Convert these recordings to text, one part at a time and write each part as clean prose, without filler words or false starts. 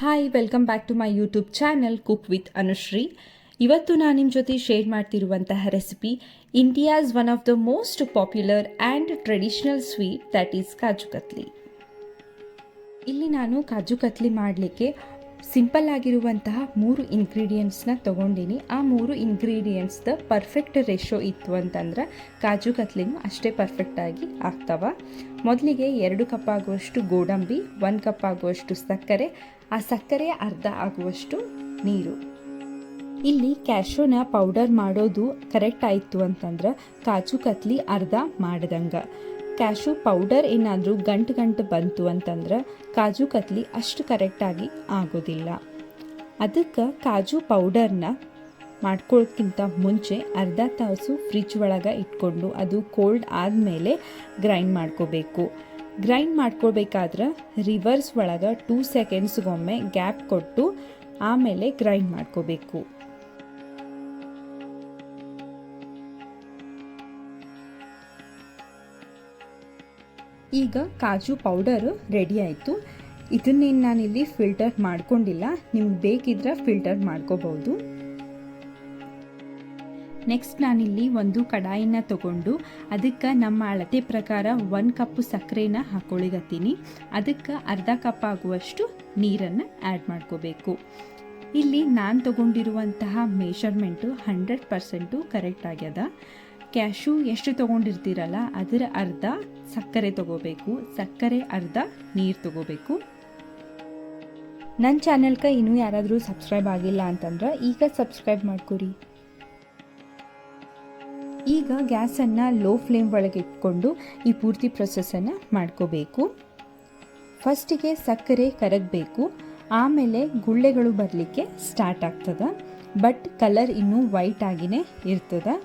Hi, welcome back to my YouTube channel cook with Anushree. ಇವತ್ತು ನಾನು ನಿಮ್ಮ ಜೊತೆ ಶೇರ್ ಮಾಡ್ತಿರುವಂತಹ recipe India's one of the most popular and traditional sweet that is kaju katli. ಇಲ್ಲಿ ನಾನು ಕಾಜು ಕತ್ಲಿ ಮಾಡಲಿಕ್ಕೆ ಸಿಂಪಲ್ ಆಗಿರುವಂತಹ 3 ಇಂಗ್ರೀಡಿಯೆಂಟ್ಸ್ನ ತೊಗೊಂಡಿನಿ. ಆ 3 ಇಂಗ್ರೀಡಿಯೆಂಟ್ಸ್ದ ಪರ್ಫೆಕ್ಟ್ ರೇಷೋ ಇತ್ತು ಅಂತಂದ್ರೆ ಕಾಜು ಕತ್ಲಿನೂ ಅಷ್ಟೇ ಪರ್ಫೆಕ್ಟಾಗಿ ಆಗ್ತವೆ. ಮೊದಲಿಗೆ 2 ಕಪ್ ಆಗುವಷ್ಟು ಗೋಡಂಬಿ, 1 ಕಪ್ ಆಗುವಷ್ಟು ಸಕ್ಕರೆ, ಆ ಸಕ್ಕರೆ ಅರ್ಧ ಆಗುವಷ್ಟು ನೀರು. ಇಲ್ಲಿ ಕ್ಯಾಶೋನ ಪೌಡರ್ ಮಾಡೋದು ಕರೆಕ್ಟ್ ಆಯಿತು ಅಂತಂದ್ರೆ ಕಾಜು ಕತ್ಲಿ ಅರ್ಧ ಮಾಡ್ದಂಗೆ. ಕ್ಯಾಶು ಪೌಡರ್ ಏನಾದರೂ ಗಂಟು ಬಂತು ಅಂತಂದ್ರೆ ಕಾಜು ಕತ್ಲಿ ಅಷ್ಟು ಕರೆಕ್ಟಾಗಿ ಆಗೋದಿಲ್ಲ. ಅದಕ್ಕೆ ಕಾಜು ಪೌಡರ್ನ ಮಾಡ್ಕೊಳ್ಳೋಕ್ಕಿಂತ ಮುಂಚೆ ಅರ್ಧ ತಾಸು ಫ್ರಿಜ್ ಒಳಗೆ ಇಟ್ಕೊಂಡು ಅದು ಕೋಲ್ಡ್ ಆದಮೇಲೆ ಗ್ರೈಂಡ್ ಮಾಡ್ಕೋಬೇಕು. ಗ್ರೈಂಡ್ ಮಾಡ್ಕೊಳ್ಬೇಕಾದ್ರೆ ರಿವರ್ಸ್ ಒಳಗೆ 2 ಸೆಕೆಂಡ್ಸ್ಗೊಮ್ಮೆ ಗ್ಯಾಪ್ ಕೊಟ್ಟು ಆಮೇಲೆ ಗ್ರೈಂಡ್ ಮಾಡ್ಕೋಬೇಕು. ಈಗ ಕಾಜು ಪೌಡರು ರೆಡಿ ಆಯಿತು. ಇದನ್ನೇನು ನಾನಿಲ್ಲಿ ಫಿಲ್ಟರ್ ಮಾಡ್ಕೊಂಡಿಲ್ಲ, ನಿಮ್ಗೆ ಬೇಕಿದ್ರೆ ಫಿಲ್ಟರ್ ಮಾಡ್ಕೋಬಹುದು. ನೆಕ್ಸ್ಟ್ ನಾನಿಲ್ಲಿ ಒಂದು ಕಡಾಯಿನ ತಗೊಂಡು ಅದಕ್ಕೆ ನಮ್ಮ ಅಳತೆ ಪ್ರಕಾರ 1 ಕಪ್ ಸಕ್ಕರೆನ ಹಾಕ್ಕೊಳಿಗತ್ತೀನಿ. ಅದಕ್ಕೆ ಅರ್ಧ ಕಪ್ ಆಗುವಷ್ಟು ನೀರನ್ನು ಆ್ಯಡ್ ಮಾಡ್ಕೋಬೇಕು. ಇಲ್ಲಿ ನಾನು ತಗೊಂಡಿರುವಂತಹ ಮೆಷರ್ಮೆಂಟು 100% ಕರೆಕ್ಟ್ ಆಗ್ಯದ. ಕ್ಯಾಶು ಎಷ್ಟು ತೊಗೊಂಡಿರ್ತೀರಲ್ಲ ಅದರ ಅರ್ಧ ಸಕ್ಕರೆ ತೊಗೋಬೇಕು, ಸಕ್ಕರೆ ಅರ್ಧ ನೀರು ತೊಗೋಬೇಕು. ನನ್ನ ಚಾನಲ್ಗೆ ಇನ್ನೂ ಯಾರಾದರೂ ಸಬ್ಸ್ಕ್ರೈಬ್ ಆಗಿಲ್ಲ ಅಂತಂದ್ರೆ ಈಗ ಸಬ್ಸ್ಕ್ರೈಬ್ ಮಾಡ್ಕೊರಿ. ಈಗ ಗ್ಯಾಸನ್ನು ಲೋ ಫ್ಲೇಮ್ ಒಳಗೆ ಇಟ್ಕೊಂಡು ಈ ಪೂರ್ತಿ ಪ್ರೊಸೆಸನ್ನು ಮಾಡ್ಕೋಬೇಕು. ಫಸ್ಟಿಗೆ ಸಕ್ಕರೆ ಕರಗಬೇಕು, ಆಮೇಲೆ ಗುಳ್ಳೆಗಳು ಬರಲಿಕ್ಕೆ ಸ್ಟಾರ್ಟ್ ಆಗ್ತದೆ. ಬಟ್ ಕಲರ್ ಇನ್ನೂ ವೈಟ್ ಆಗಿನೇ ಇರ್ತದೆ.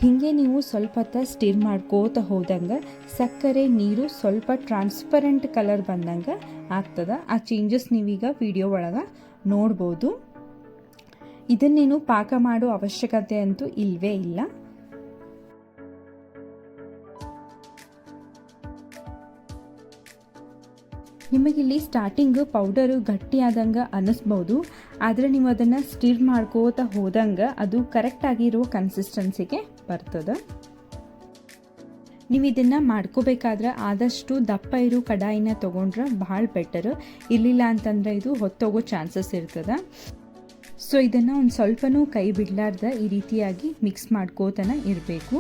ಹೀಗೆ ನೀವು ಸ್ವಲ್ಪ ಹೊತ್ತು ಸ್ಟಿರ್ ಮಾಡ್ಕೋತ ಹೋದಂಗೆ ಸಕ್ಕರೆ ನೀರು ಸ್ವಲ್ಪ ಟ್ರಾನ್ಸ್ಪರೆಂಟ್ ಕಲರ್ ಬಂದಂಗೆ ಆಗ್ತದೆ. ಆ ಚೇಂಜಸ್ ನೀವೀಗ ವಿಡಿಯೋ ಒಳಗೆ ನೋಡ್ಬೋದು. ಇದನ್ನೇನು ಪಾಕ ಮಾಡೋ ಅವಶ್ಯಕತೆ ಅಂತೂ ಇಲ್ಲವೇ ಇಲ್ಲ. ನಿಮಗಿಲ್ಲಿ ಸ್ಟಾರ್ಟಿಂಗು ಪೌಡರು ಗಟ್ಟಿಯಾದಂಗೆ ಅನ್ನಿಸ್ಬೋದು, ಆದರೆ ನೀವು ಅದನ್ನು ಸ್ಟಿರ್ ಮಾಡ್ಕೋತ ಹೋದಂಗೆ ಅದು ಕರೆಕ್ಟಾಗಿರೋ ಕನ್ಸಿಸ್ಟೆನ್ಸಿಗೆ ಬರ್ತದೆ. ನೀವು ಇದನ್ನು ಮಾಡ್ಕೋಬೇಕಾದ್ರೆ ಆದಷ್ಟು ದಪ್ಪ ಇರೋ ಕಡಾಯಿನ ತೊಗೊಂಡ್ರೆ ಭಾಳ ಬೆಟರ್. ಇರಲಿಲ್ಲ ಅಂತಂದರೆ ಇದು ಹೊತ್ತೋಗೋ ಚಾನ್ಸಸ್ ಇರ್ತದೆ. ಸೊ ಇದನ್ನು ಒಂದು ಸ್ವಲ್ಪನೂ ಕೈ ಬಿಡಲಾರ್ದ ಈ ರೀತಿಯಾಗಿ ಮಿಕ್ಸ್ ಮಾಡ್ಕೋತನ ಇರಬೇಕು.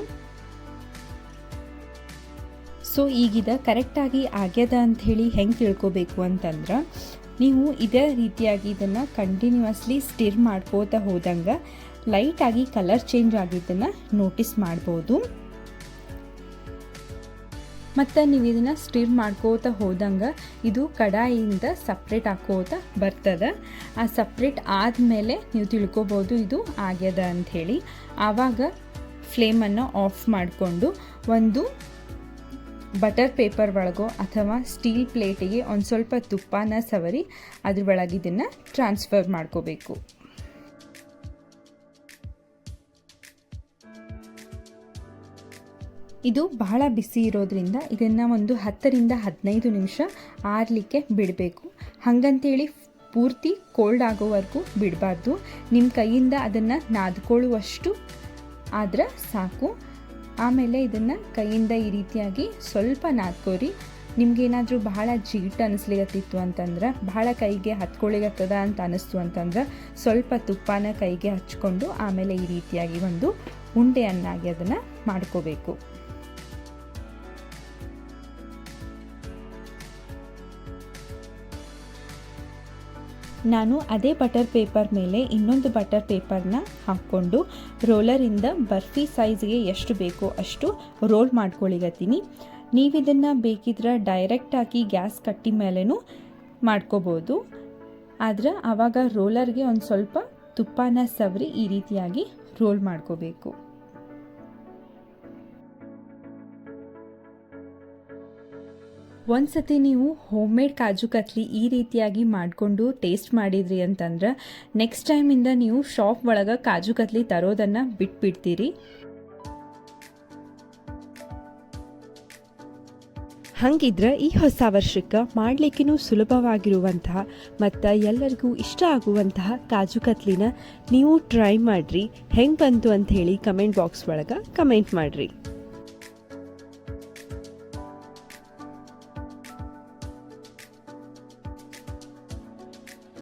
ಸೊ ಈಗಿದ ಕರೆಕ್ಟಾಗಿ ಆಗ್ಯದ ಅಂಥೇಳಿ ಹೆಂಗೆ ತಿಳ್ಕೊಬೇಕು ಅಂತಂದ್ರೆ ನೀವು ಇದೇ ರೀತಿಯಾಗಿ ಇದನ್ನು ಕಂಟಿನ್ಯೂಸ್ಲಿ ಸ್ಟಿರ್ ಮಾಡ್ಕೋತ ಹೋದಂಗೆ ಲೈಟಾಗಿ ಕಲರ್ ಚೇಂಜ್ ಆಗಿದ್ದನ್ನು ನೋಟಿಸ್ ಮಾಡ್ಬೋದು. ಮತ್ತು ನೀವು ಇದನ್ನು ಸ್ಟಿರ್ ಮಾಡ್ಕೋತ ಹೋದಂಗೆ ಇದು ಕಡಾಯಿಯಿಂದ ಸಪ್ರೇಟ್ ಹಾಕೋತ ಬರ್ತದೆ. ಆ ಸಪ್ರೇಟ್ ಆದಮೇಲೆ ನೀವು ತಿಳ್ಕೊಬೋದು ಇದು ಆಗ್ಯದ ಅಂಥೇಳಿ. ಆವಾಗ ಫ್ಲೇಮನ್ನು ಆಫ್ ಮಾಡಿಕೊಂಡು ಒಂದು ಬಟರ್ ಪೇಪರ್ ಒಳಗೋ ಅಥವಾ ಸ್ಟೀಲ್ ಪ್ಲೇಟಿಗೆ ಒಂದು ಸ್ವಲ್ಪ ತುಪ್ಪನ ಸವರಿ ಅದ್ರ ಒಳಗೆ ಇದನ್ನು ಟ್ರಾನ್ಸ್ಫರ್ ಮಾಡ್ಕೋಬೇಕು. ಇದು ಬಹಳ ಬಿಸಿ ಇರೋದ್ರಿಂದ ಇದನ್ನು ಒಂದು 10 ರಿಂದ 15 ನಿಮಿಷ ಆರಲಿಕ್ಕೆ ಬಿಡಬೇಕು. ಹಾಗಂತೇಳಿ ಪೂರ್ತಿ ಕೋಲ್ಡ್ ಆಗೋವರೆಗೂ ಬಿಡಬಾರ್ದು. ನಿಮ್ಮ ಕೈಯಿಂದ ಅದನ್ನು ನಾದ್ಕೊಳ್ಳುವಷ್ಟು ಆದರೆ ಸಾಕು. ಆಮೇಲೆ ಇದನ್ನು ಕೈಯಿಂದ ಈ ರೀತಿಯಾಗಿ ಸ್ವಲ್ಪ ನಾದ್ಕೋರಿ. ನಿಮ್ಗೇನಾದರೂ ಬಹಳ ಜಿಗಿಟ್ ಅನ್ನಿಸ್ಲಿಗತ್ತಿತ್ತು ಅಂತಂದ್ರೆ, ಬಹಳ ಕೈಗೆ ಹತ್ಕೊಳ್ಳಿಗತ್ತದ ಅಂತ ಅನ್ನಿಸ್ತು ಅಂತಂದ್ರೆ ಸ್ವಲ್ಪ ತುಪ್ಪನ ಕೈಗೆ ಹಚ್ಕೊಂಡು ಆಮೇಲೆ ಈ ರೀತಿಯಾಗಿ ಒಂದು ಉಂಡೆಯನ್ನಾಗಿ ಅದನ್ನು ಮಾಡ್ಕೋಬೇಕು. ನಾನು ಅದೇ ಬಟರ್ ಪೇಪರ್ ಮೇಲೆ ಇನ್ನೊಂದು ಬಟರ್ ಪೇಪರ್ನ ಹಾಕ್ಕೊಂಡು ರೋಲರಿಂದ ಬರ್ಫಿ ಸೈಜ್ಗೆ ಎಷ್ಟು ಬೇಕೋ ಅಷ್ಟು ರೋಲ್ ಮಾಡ್ಕೊಳ್ಳಿಗತ್ತೀನಿ. ನೀವಿದನ್ನು ಬೇಕಿದ್ರೆ ಡೈರೆಕ್ಟಾಗಿ ಗ್ಯಾಸ್ ಕಟ್ಟಿ ಮೇಲೇನೂ ಮಾಡ್ಕೋಬೋದು. ಆದರೆ ಆವಾಗ ರೋಲರ್ಗೆ ಒಂದು ಸ್ವಲ್ಪ ತುಪ್ಪನ ಸವರಿ ಈ ರೀತಿಯಾಗಿ ರೋಲ್ ಮಾಡ್ಕೋಬೇಕು. ಒಂದ್ಸತಿ ನೀವು ಹೋಮ್ ಮೇಡ್ ಕಾಜು ಕತ್ಲಿ ಈ ರೀತಿಯಾಗಿ ಮಾಡಿಕೊಂಡು ಟೇಸ್ಟ್ ಮಾಡಿದ್ರಿ ಅಂತಂದ್ರೆ ನೆಕ್ಸ್ಟ್ ಟೈಮಿಂದ ನೀವು ಶಾಪ್ ಒಳಗೆ ಕಾಜು ಕತ್ಲಿ ತರೋದನ್ನು ಬಿಟ್ಬಿಡ್ತೀರಿ. ಹಂಗಿದ್ರೆ ಈ ಹೊಸ ವರ್ಷಕ್ಕೆ ಮಾಡ್ಲಿಕ್ಕೂ ಸುಲಭವಾಗಿರುವಂತಹ ಮತ್ತು ಎಲ್ಲರಿಗೂ ಇಷ್ಟ ಆಗುವಂತಹ ಕಾಜು ಕತ್ಲಿನ ನೀವು ಟ್ರೈ ಮಾಡಿರಿ. ಹೆಂಗೆ ಬಂತು ಅಂತ ಹೇಳಿ ಕಮೆಂಟ್ ಬಾಕ್ಸ್ ಒಳಗೆ ಕಮೆಂಟ್ ಮಾಡಿರಿ.